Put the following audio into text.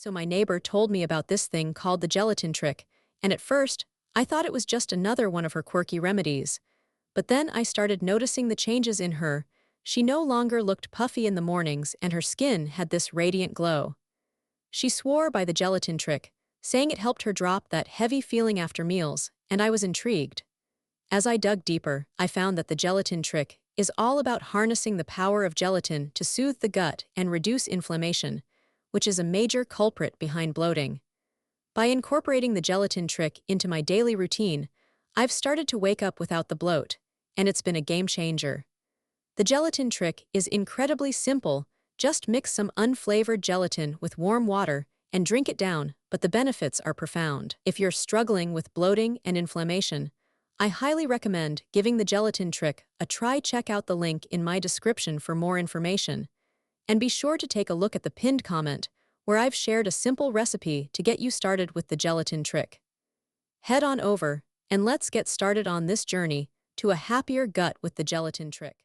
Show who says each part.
Speaker 1: So my neighbor told me about this thing called the gelatin trick, and at first, I thought it was just another one of her quirky remedies. But then I started noticing the changes in her. She no longer looked puffy in the mornings, and her skin had this radiant glow. She swore by the gelatin trick, saying it helped her drop that heavy feeling after meals, and I was intrigued. As I dug deeper, I found that the gelatin trick is all about harnessing the power of gelatin to soothe the gut and reduce inflammation, which is a major culprit behind bloating. By incorporating the gelatin trick into my daily routine, I've started to wake up without the bloat, and it's been a game changer. The gelatin trick is incredibly simple. Just mix some unflavored gelatin with warm water and drink it down, but the benefits are profound. If you're struggling with bloating and inflammation, I highly recommend giving the gelatin trick a try. Check out the link in my description for more information. And be sure to take a look at the pinned comment, where I've shared a simple recipe to get you started with the gelatin trick. Head on over, and let's get started on this journey to a happier gut with the gelatin trick.